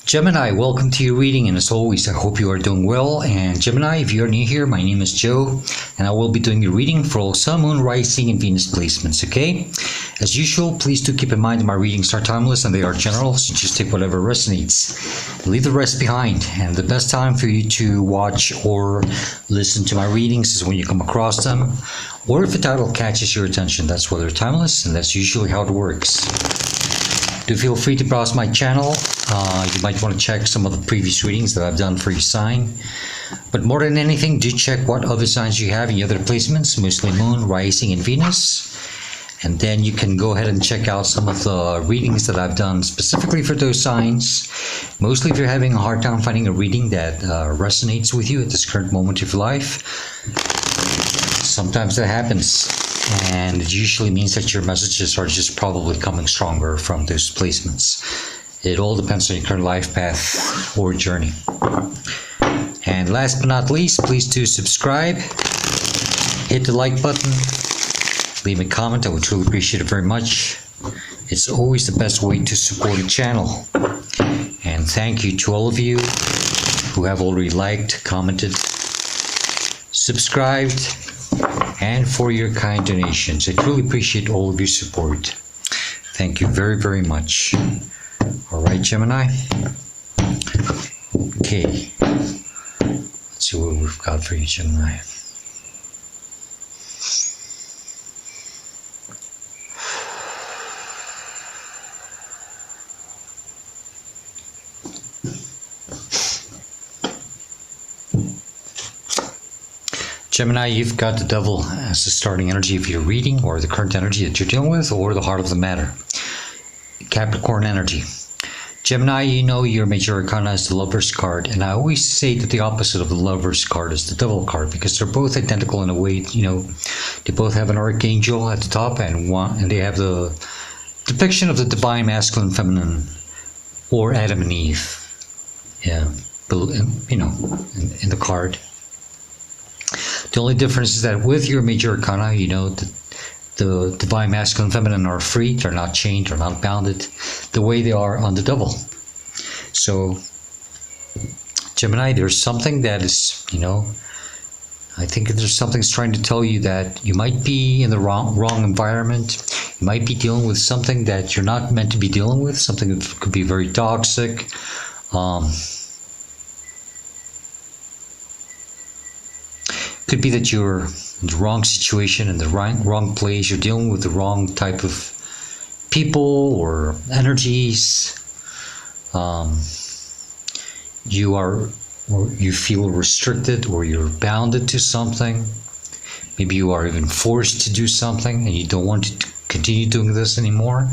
Gemini, welcome to your reading, and as always, I hope you are doing well. And Gemini, if you're new here, my name is Joe, and I will be doing the reading for all Sun, Moon, Rising, and Venus placements, okay? As usual, please do keep in mind that my readings are timeless and they are general, so just take whatever resonates. Leave the rest behind, and the best time for you to watch or listen to my readings is when you come across them, or if a title catches your attention. That's why they're timeless, and that's usually how it works. Do feel free to browse my channel. You might want to check some of the previous readings that I've done for each sign. But more than anything, do check what other signs you have in your other placements, mostly Moon, Rising, and Venus. And then you can go ahead and check out some of the readings that I've done specifically for those signs. Mostly if you're having a hard time finding a reading that resonates with you at this current moment of your life. Sometimes that happens. And it usually means that your messages are just probably coming stronger from those placements. It all depends on your current life path or journey. And last but not least, please do subscribe, hit the like button, leave a comment. I would truly appreciate it very much. It's always the best way to support a channel. And thank you to all of you who have already liked, commented, subscribed, and for your kind donations. I truly appreciate all of your support. Thank you very, very much. All right, Gemini. Okay. Let's see what we've got for you, Gemini. Gemini, you've got the Devil as the starting energy of your reading, or the current energy that you're dealing with, or the heart of the matter. Capricorn energy. Gemini, you know your major arcana is the Lover's card, and I always say that the opposite of the Lover's card is the Devil card, because they're both identical in a way. You know, they both have an archangel at the top, and they have the depiction of the divine masculine, feminine, or Adam and Eve. Yeah, you know, in the card. The only difference is that with your major arcana, you know, the divine masculine and feminine are free. They're not chained, they're not bounded the way they are on the Devil. So, Gemini, there's something that is, you know, I think there's something that's trying to tell you that you might be in the wrong environment. You might be dealing with something that you're not meant to be dealing with, something that could be very toxic. Could be that you're in the wrong situation, in the wrong place. You're dealing with the wrong type of people or energies. You feel restricted, or you're bounded to something. Maybe you are even forced to do something, and you don't want to continue doing this anymore.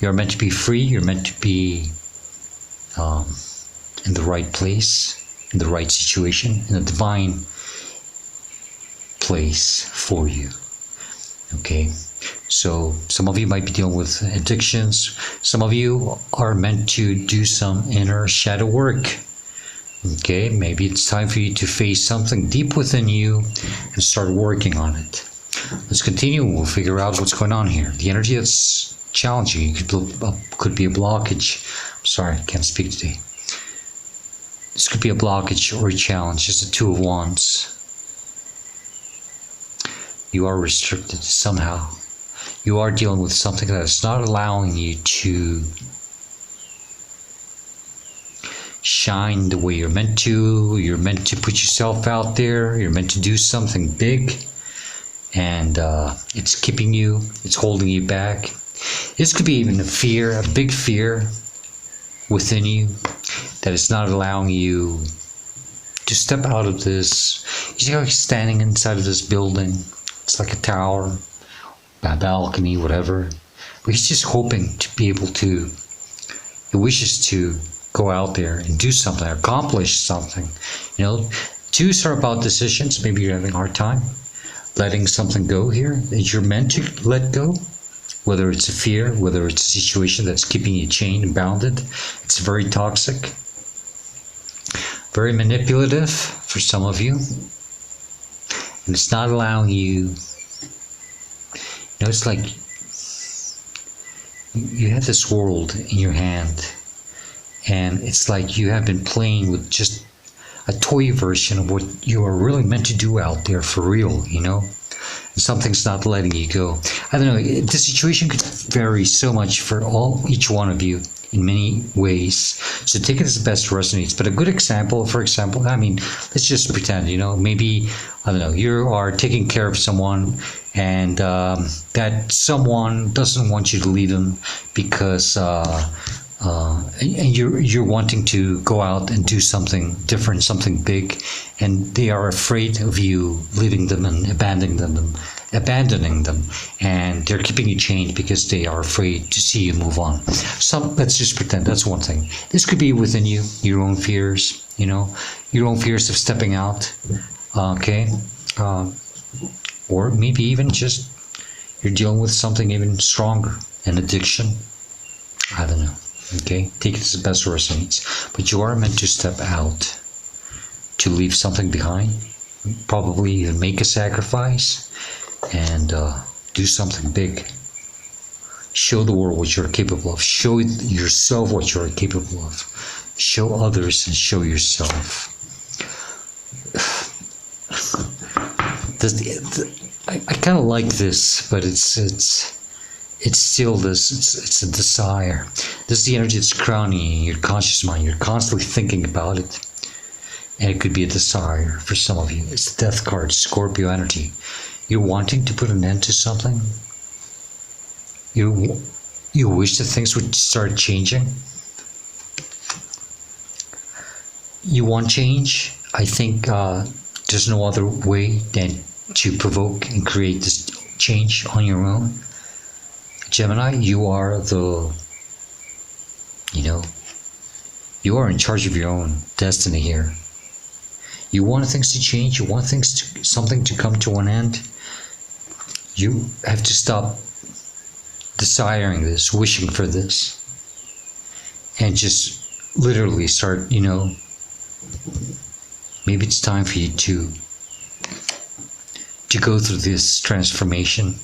You're meant to be free. You're meant to be in the right place, in the right situation, in a divine place for you. Okay, so some of you might be dealing with addictions. Some of you are meant to do some inner shadow work. Okay, maybe it's time for you to face something deep within you and start working on it. Let's continue and we'll figure out what's going on here. The energy that's challenging could be a blockage. Sorry, I can't speak today. This could be a blockage or a challenge. It's the Two of Wands. You are restricted somehow. You are dealing with something that is not allowing you to shine the way you're meant to. You're meant to put yourself out there. You're meant to do something big. And it's keeping you, it's holding you back. This could be even a fear, a big fear within you that is not allowing you to step out of this. You see how he's standing inside of this building? It's like a tower, a balcony, whatever. But he's just hoping to be able to, he wishes to go out there and do something, accomplish something. You know, twos are about decisions. Maybe you're having a hard time letting something go here that you're meant to let go. Whether it's a fear, whether it's a situation that's keeping you chained and bounded. It's very toxic. Very manipulative for some of you. And it's not allowing you, it's like you have this world in your hand, And it's like you have been playing with just a toy version of what you are really meant to do out there for real, you know? And something's not letting you go. I don't know, the situation could vary so much for each one of you in many ways. So take it as the best resonates. But a good example, for example, I mean, let's just pretend, you know, maybe, I don't know, you are taking care of someone and that someone doesn't want you to leave them because and you're wanting to go out and do something different, something big, and they are afraid of you leaving them and abandoning them, and they're keeping you chained because they are afraid to see you move on. Let's just pretend that's one thing. This could be within you, your own fears, you know, your own fears of stepping out, okay, or maybe even just you're dealing with something even stronger, an addiction. I don't know. Okay, take it as the best resonates. But you are meant to step out, to leave something behind, probably even make a sacrifice, and do something big. Show the world what you're capable of. Show yourself what you're capable of. Show others and show yourself. I kind of like this, but it's still this, it's a desire. This is the energy that's crowning your conscious mind. You're constantly thinking about it. And it could be a desire for some of you. It's the death card, Scorpio energy. You're wanting to put an end to something. You wish that things would start changing. You want change. I think there's no other way than to provoke and create this change on your own. Gemini, you are you are in charge of your own destiny here. You want things to change, you want something to come to an end. You have to stop desiring this, wishing for this, and just literally start, maybe it's time for you to go through this transformation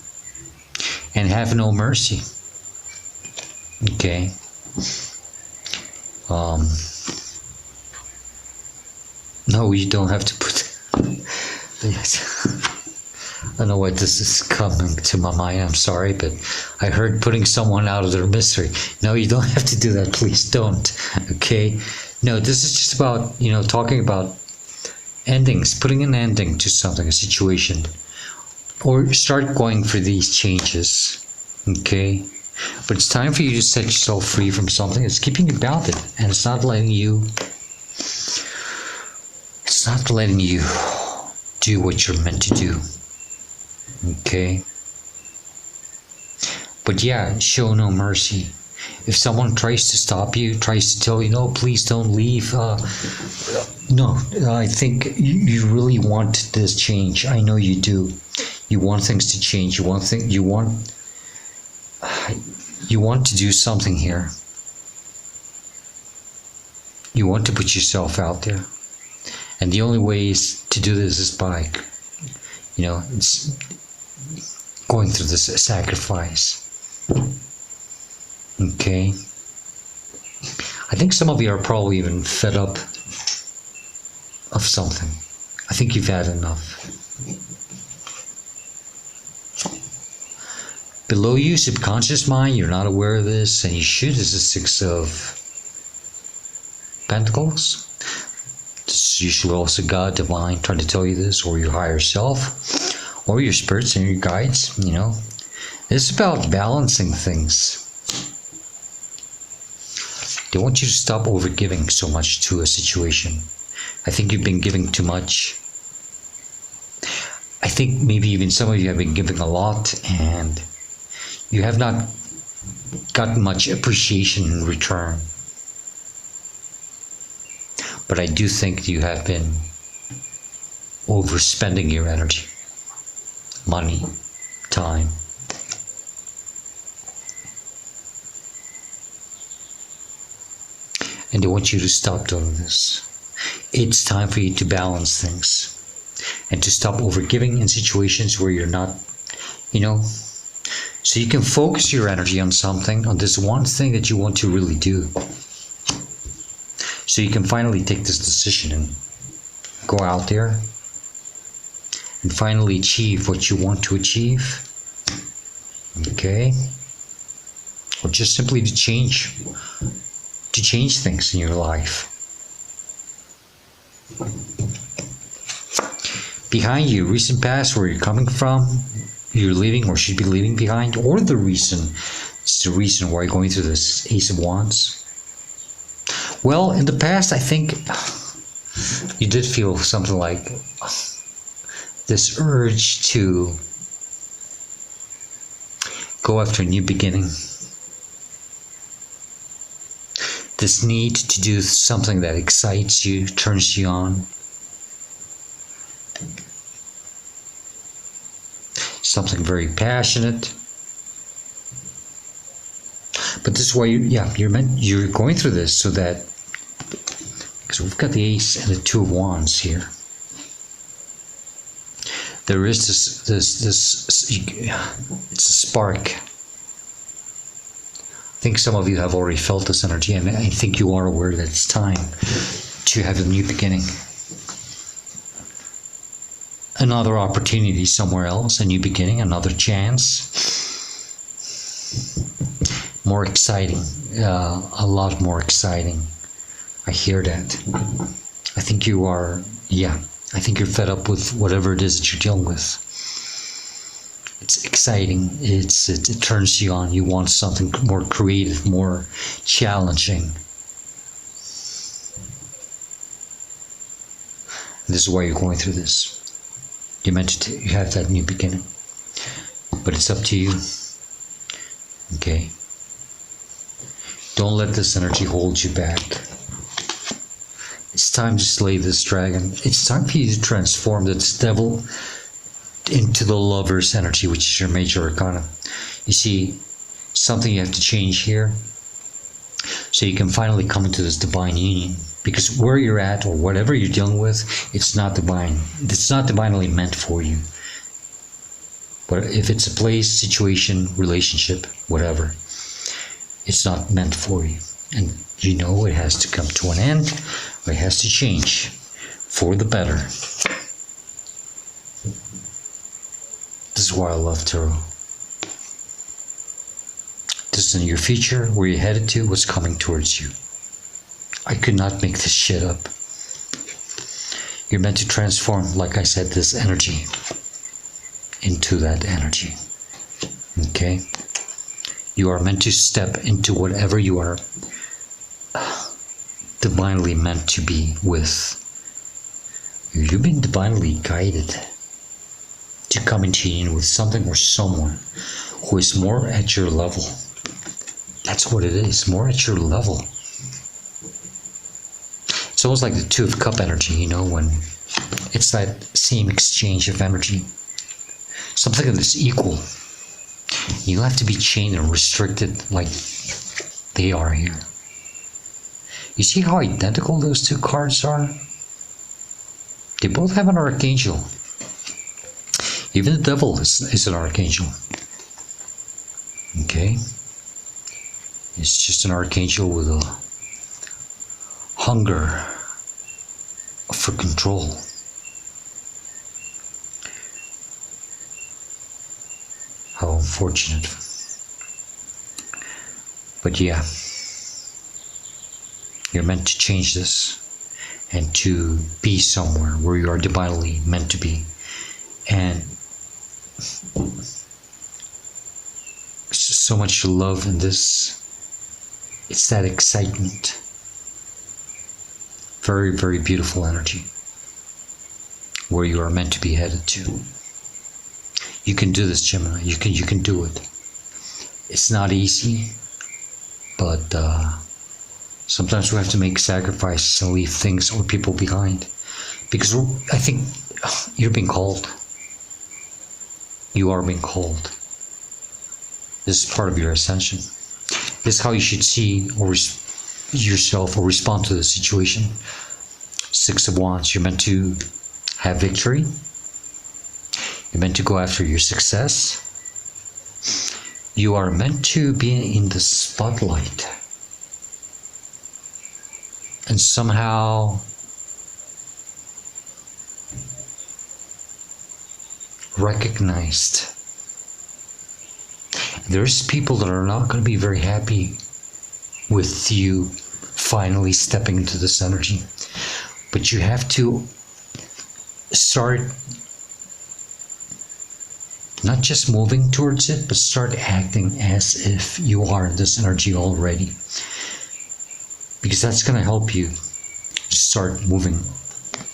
and have no mercy. Okay. No, you don't have to put yes. I don't know why this is coming to my mind. I'm sorry, but I heard putting someone out of their misery. No, you don't have to do that. Please don't. Okay. No, this is just about, talking about endings, putting an ending to something, a situation, or start going for these changes. Okay. But it's time for you to set yourself free from something. It's keeping you bounded, and it's not letting you do what you're meant to do. Okay. But yeah, show no mercy. If someone tries to stop you, tries to tell you, no, please don't leave. No, I think you really want this change. I know you do. You want things to change. You want to do something here. You want to put yourself out there. And the only way to do this is by, it's going through this sacrifice. Okay. I think some of you are probably even fed up of something. I think you've had enough. Below you, subconscious mind, you're not aware of this, and you should. This is Six of Pentacles. This is usually also God, divine, trying to tell you this, or your higher self, or your spirits and your guides, It's about balancing things. They want you to stop overgiving so much to a situation. I think you've been giving too much. I think maybe even some of you have been giving a lot, and you have not gotten much appreciation in return. But I do think you have been overspending your energy, money, time. And they want you to stop doing this. It's time for you to balance things and to stop overgiving in situations where you're not, so you can focus your energy on something, on this one thing that you want to really do. So you can finally take this decision and go out there and finally achieve what you want to achieve. Okay? Or just simply to change things in your life. Behind you, recent past, where you're coming from, you're leaving or should be leaving behind, or the reason, it's the reason why you're going through this Ace of Wands. Well, in the past, I think you did feel something like this urge to go after a new beginning. This need to do something that excites you, turns you on. Something very passionate. But this is why you're going through this so that, because we've got the Ace and the Two of Wands here. There is this it's a spark. I think some of you have already felt this energy, and I think you are aware that it's time to have a new beginning. Another opportunity somewhere else, a new beginning, another chance. More exciting, a lot more exciting. I hear that. I think you are, I think you're fed up with whatever it is that you're dealing with. It's exciting. It turns you on. You want something more creative, more challenging. And this is why you're going through this. You're meant to have that new beginning. But it's up to you. Okay? Don't let this energy hold you back. It's time to slay this dragon. It's time for you to transform this devil into the lover's energy, which is your major arcana. You see, something you have to change here so you can finally come into this divine union. Because where you're at, or whatever you're dealing with, it's not divine. It's not divinely meant for you. But if it's a place, situation, relationship, whatever, it's not meant for you. And you know it has to come to an end, or it has to change for the better. This is why I love tarot. This is in your future, where you're headed to, what's coming towards you. I could not make this shit up. You're meant to transform, like I said, this energy into that energy. Okay? You are meant to step into whatever you are divinely meant to be with. You've been divinely guided to come into union with something or someone who is more at your level. That's what it is, more at your level. It's almost like the Two of Cup energy, you know, when it's that same exchange of energy. Something that is equal. You have to be chained and restricted like they are here. You see how identical those two cards are? They both have an archangel. Even the devil is an archangel. Okay? It's just an archangel with a hunger for control. How unfortunate. But yeah, you're meant to change this and to be somewhere where you are divinely meant to be. And so much love in this. It's that excitement. Very, very beautiful energy. Where you are meant to be headed to. You can do this, Gemini. You can do it. It's not easy, but sometimes we have to make sacrifices and leave things or people behind. Because I think you're being called. You are being called. This is part of your ascension. This is how you should see yourself or respond to the situation. Six of Wands. You're meant to have victory. You're meant to go after your success. You are meant to be in the spotlight. and somehow recognized. There's people that are not going to be very happy with you finally stepping into this energy. But you have to start not just moving towards it, but start acting as if you are in this energy already. Because that's going to help you start moving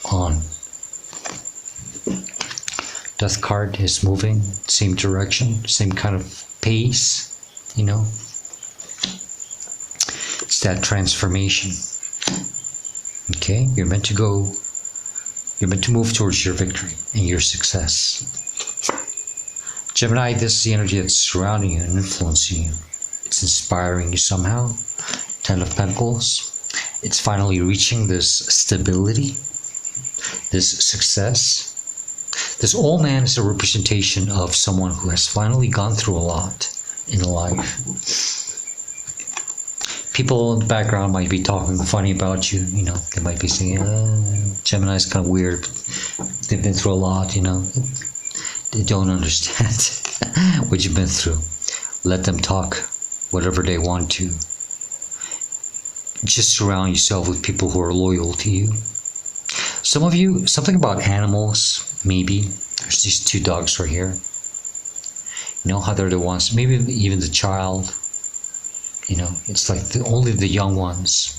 on. Death card is moving, same direction, same kind of pace, you know. It's that transformation. Okay, you're meant to move towards your victory and your success. Gemini, this is the energy that's surrounding you and influencing you. It's inspiring you somehow. Ten of Pentacles. It's finally reaching this stability, this success. This old man is a representation of someone who has finally gone through a lot in life. People in the background might be talking funny about you, you know. They might be saying, Gemini's kind of weird. They've been through a lot, you know. They don't understand what you've been through. Let them talk whatever they want to. Just surround yourself with people who are loyal to you. Some of you, something about animals, maybe. There's these two dogs right here. You know how they're the ones, maybe even the child. You know, it's like only the young ones.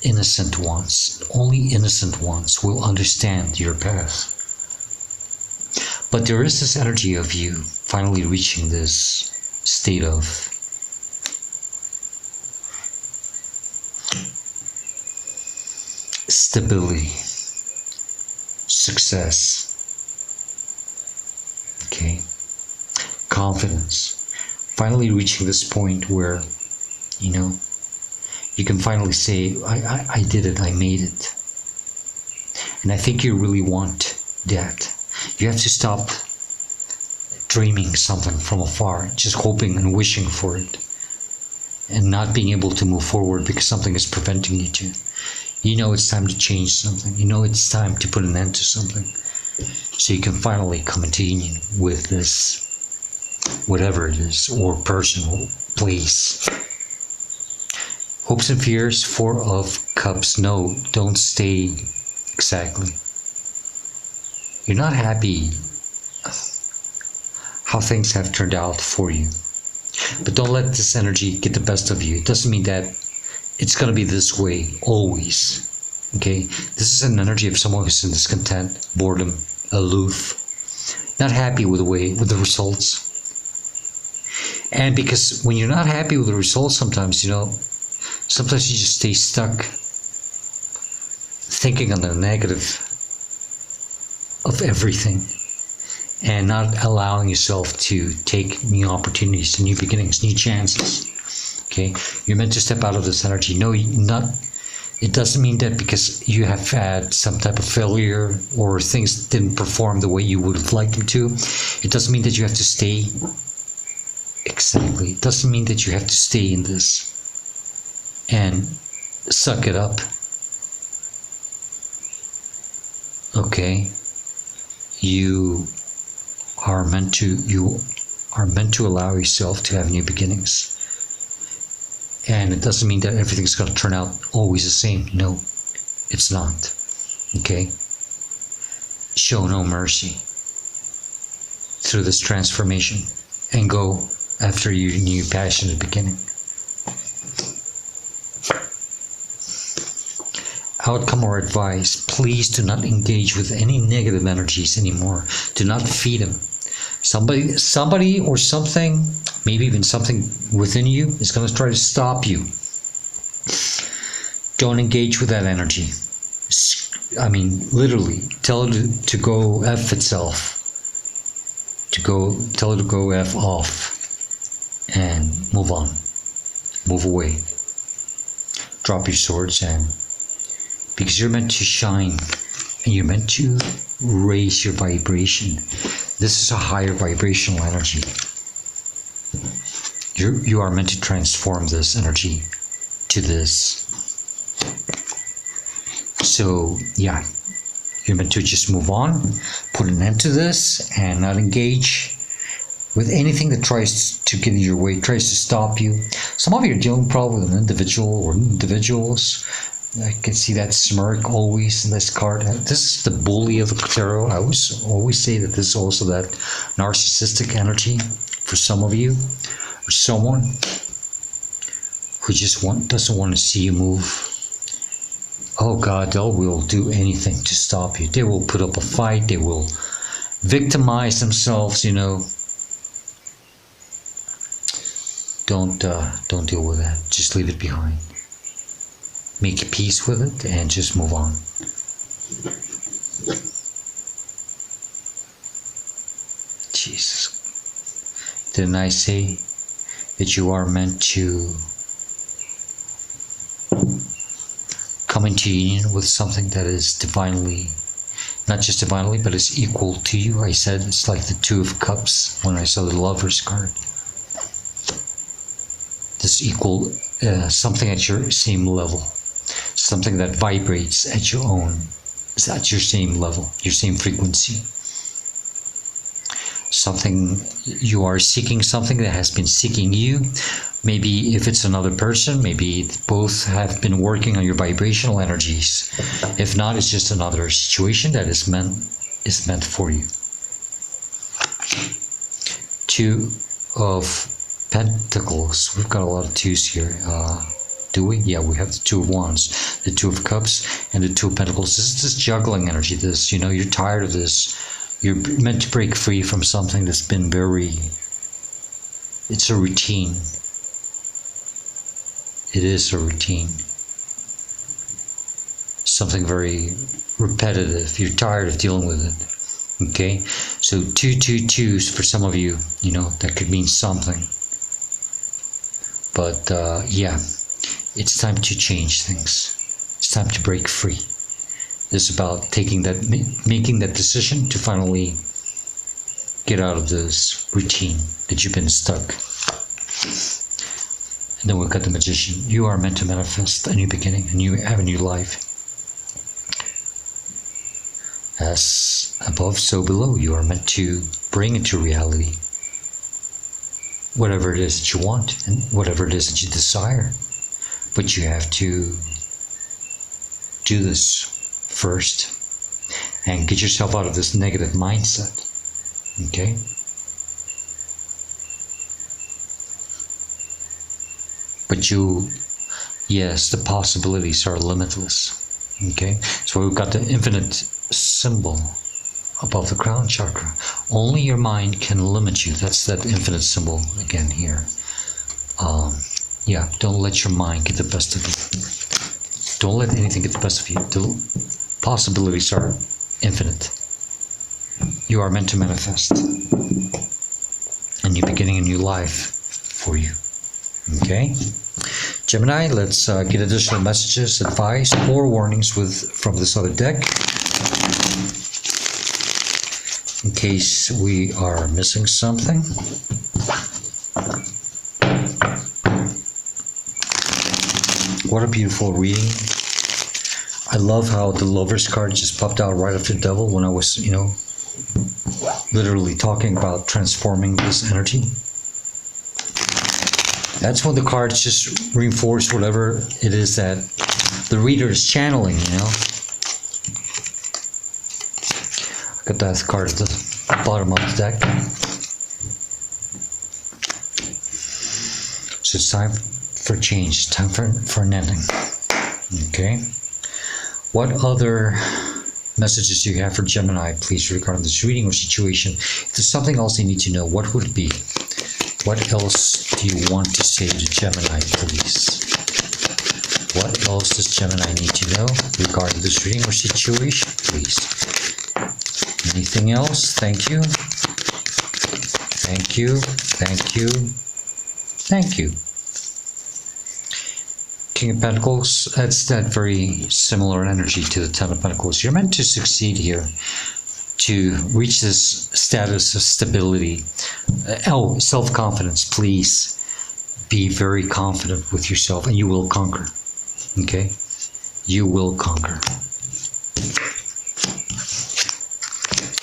Innocent ones. Only innocent ones will understand your path. But there is this energy of you finally reaching this state of stability, success, okay, confidence. Finally reaching this point where, you know, you can finally say, I did it, I made it. And I think you really want that. You have to stop dreaming something from afar, just hoping and wishing for it, and not being able to move forward because something is preventing you to. You know it's time to change something. You know it's time to put an end to something. So you can finally come into union with this, whatever it is, or person, or place. Hopes and fears, Four of Cups. No, don't stay exactly. You're not happy how things have turned out for you. But don't let this energy get the best of you. It doesn't mean that it's going to be this way always. Okay? This is an energy of someone who's in discontent, boredom, aloof, not happy with the results. And because when you're not happy with the results sometimes, you know, sometimes you just stay stuck thinking on the negative of everything and not allowing yourself to take new opportunities, new beginnings, new chances. Okay, you're meant to step out of this energy. No, it doesn't mean that because you have had some type of failure or things didn't perform the way you would have liked them to, it doesn't mean that you have to stay. Exactly. It doesn't mean that you have to stay in this and suck it up. Okay, you are meant to allow yourself to have new beginnings. And it doesn't mean that everything's going to turn out always the same. No, it's not. Okay? Show no mercy through this transformation and go after your new passionate beginning. Outcome or advice. Please do not engage with any negative energies anymore. Do not feed them. Somebody or something, maybe even something within you, is going to try to stop you. Don't engage with that energy. I mean, literally, tell it to go F itself. Tell it to go F off. And move on. Move away. Drop your swords, and because you're meant to shine and you're meant to raise your vibration. This is a higher vibrational energy. You are meant to transform this energy to this. So, yeah, you're meant to just move on, put an end to this, and not engage with anything that tries to get in your way, tries to stop you. Some of you are dealing probably with an individual or individuals. I can see that smirk always in this card. This is the bully of the tarot. I always say that this is also that narcissistic energy for some of you, or someone who just doesn't want to see you move. Oh God, they will do anything to stop you. They will put up a fight. They will victimize themselves. Don't deal with that. Just leave it behind. Make peace with it and just move on. Jesus. Didn't I say that you are meant to come into union with something that is divinely, not just divinely, but is equal to you? I said it's like the Two of Cups when I saw the Lover's card. This equal, something at your same level. Something that vibrates at your same level, your same frequency. Something, you are seeking something that has been seeking you. Maybe if it's another person, maybe both have been working on your vibrational energies. If not, it's just another situation that is meant for you. Two of Pentacles. We've got a lot of twos here. Do we? Yeah, we have the Two of Wands, the Two of Cups, and the Two of Pentacles. This is this juggling energy. This, you're tired of this. You're meant to break free from something that's been it's a routine. It is a routine. Something very repetitive. You're tired of dealing with it. Okay? So 222s for some of you, that could mean something. But yeah, it's time to change things. It's time to break free. It's about making that decision to finally get out of this routine that you've been stuck. And then we've got the Magician. You are meant to manifest a new beginning, a new avenue life. As above, so below. You are meant to bring into reality whatever it is that you want and whatever it is that you desire. But you have to do this first and get yourself out of this negative mindset. Okay? But yes, the possibilities are limitless. Okay? So we've got the infinite symbol above the crown chakra. Only your mind can limit you. That's that infinite symbol again here. Yeah, don't let your mind get the best of you. Don't let anything get the best of you. The possibilities are infinite. You are meant to manifest a new beginning, a new life for you. Okay? Gemini, let's get additional messages, advice, or warnings from this other deck. In case we are missing something. What a beautiful reading. I love how the Lover's card just popped out right after the Devil when I was, literally talking about transforming this energy. That's when the cards just reinforce whatever it is that the reader is channeling, Got that card at the bottom of the deck. So it's time for change. It's time for an ending. Okay. What other messages do you have for Gemini, please, regarding this reading or situation? If there's something else you need to know, what would it be? What else do you want to say to Gemini, please? What else does Gemini need to know regarding this reading or situation, please? Anything else? Thank you. Thank you. Thank you. Thank you. King of Pentacles, that's that very similar energy to the Ten of Pentacles. You're meant to succeed here, to reach this status of stability. Self-confidence, please. be very confident with yourself, and you will conquer. Okay? You will conquer.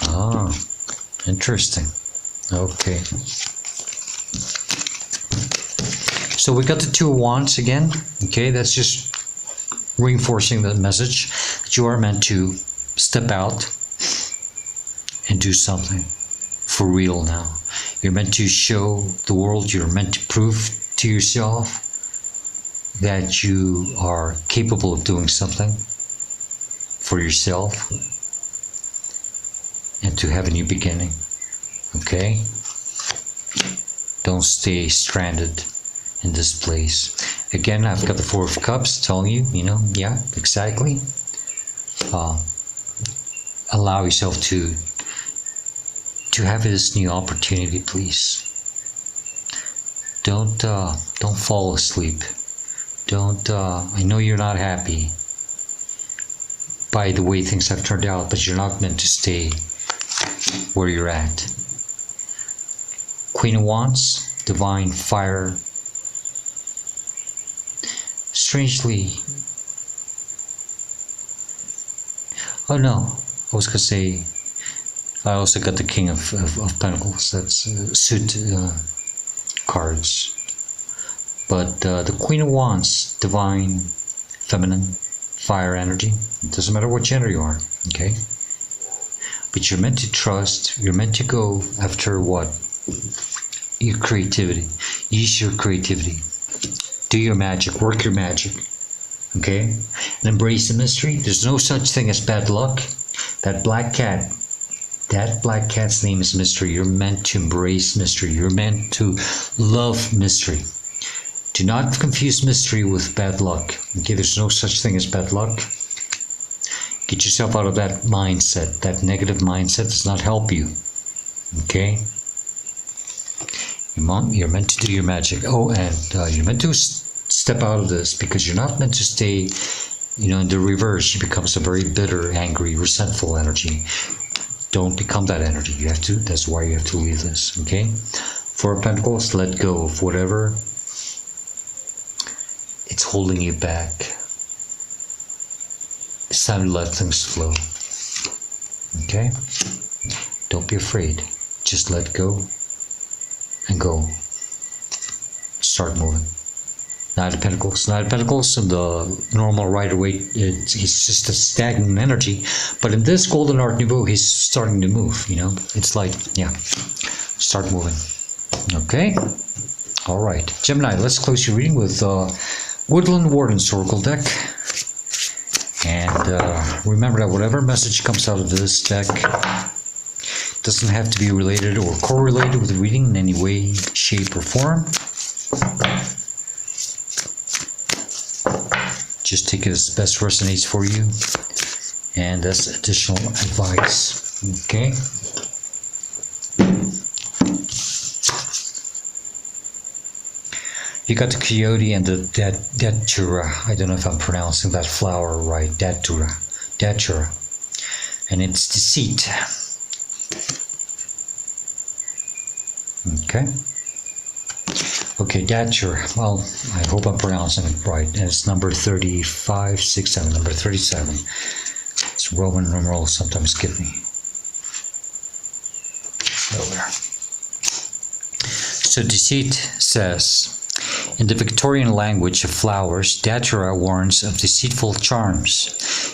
Ah, interesting. Okay. So we got the Two of Wands again. Okay, that's just reinforcing the message that you are meant to step out and do something for real now. You're meant to show the world, you're meant to prove to yourself that you are capable of doing something for yourself and to have a new beginning. Okay? Don't stay stranded in this place. Again, I've got the Four of Cups telling you, yeah, exactly. Allow yourself to have this new opportunity, please. Don't fall asleep. I know you're not happy by the way things have turned out, but you're not meant to stay where you're at. Queen of Wands, divine fire. Strangely, oh no, I was gonna say, I also got the King of Pentacles. That's suit cards. But the Queen of Wands, divine, feminine, fire energy. It doesn't matter what gender you are, okay? But you're meant to trust. You're meant to go after what? Your creativity. Use your creativity. Do your magic. Work your magic. Okay? And embrace the mystery. There's no such thing as bad luck. That black cat's name is mystery. You're meant to embrace mystery. You're meant to love mystery. Do not confuse mystery with bad luck. Okay, there's no such thing as bad luck. Get yourself out of that mindset. That negative mindset does not help you. Okay? You're meant to do your magic. Oh, and you're meant to step out of this because you're not meant to stay, in the reverse. It becomes a very bitter, angry, resentful energy. Don't become that energy. That's why you have to leave this. Okay? Four of Pentacles, let go of whatever it's holding you back. It's time to let things flow. Okay? Don't be afraid. Just let go and go. Start moving. Knight of Pentacles. Knight of Pentacles in the normal Rider-Waite, it's just a stagnant energy. But in this Golden Art Nouveau, he's starting to move, It's like, yeah, start moving. Okay? All right. Gemini, let's close your reading with Woodland Warden's Oracle deck. And remember that whatever message comes out of this deck doesn't have to be related or correlated with the reading in any way, shape, or form. Just take it as best resonates for you. And that's additional advice. Okay? You got the coyote and the datura. I don't know if I'm pronouncing that flower right. Datura. And it's deceit. Okay. Okay, datura. Well, I hope I'm pronouncing it right. And it's number 3567. Number 37. It's Roman numerals sometimes give me. Over. So deceit says, in the Victorian language of flowers, datura warns of deceitful charms.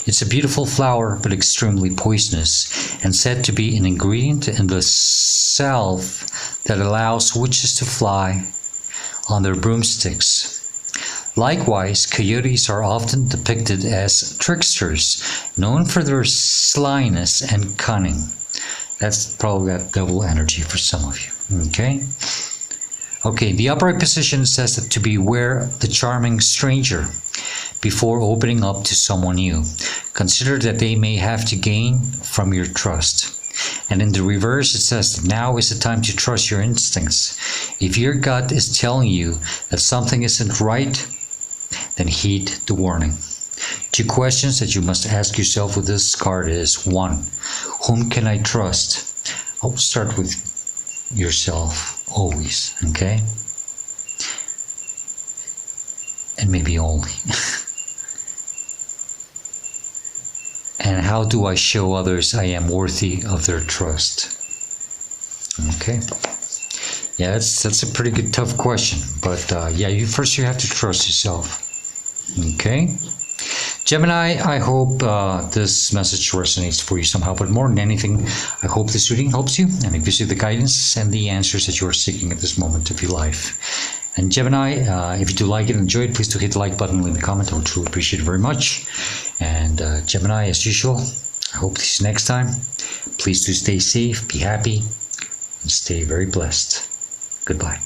It's a beautiful flower, but extremely poisonous, and said to be an ingredient in the salve that allows witches to fly on their broomsticks. Likewise, coyotes are often depicted as tricksters, known for their slyness and cunning. That's probably that double energy for some of you. Okay? Okay, the upright position says that to beware the charming stranger before opening up to someone new. Consider that they may have to gain from your trust. And in the reverse, it says that now is the time to trust your instincts. If your gut is telling you that something isn't right, then heed the warning. 2 questions that you must ask yourself with this card is, 1, whom can I trust? I'll start with yourself always, okay? maybe only. And how do I show others I am worthy of their trust? Okay. Yeah, that's a pretty good tough question. But yeah, you have to trust yourself. Okay. Gemini, I hope this message resonates for you somehow. But more than anything, I hope this reading helps you and it gives you the guidance and the answers that you are seeking at this moment of your life. And Gemini, if you do like it and enjoy it, please do hit the like button and leave a comment. I would truly appreciate it very much. And Gemini, as usual, I hope to see you next time. Please do stay safe, be happy, and stay very blessed. Goodbye.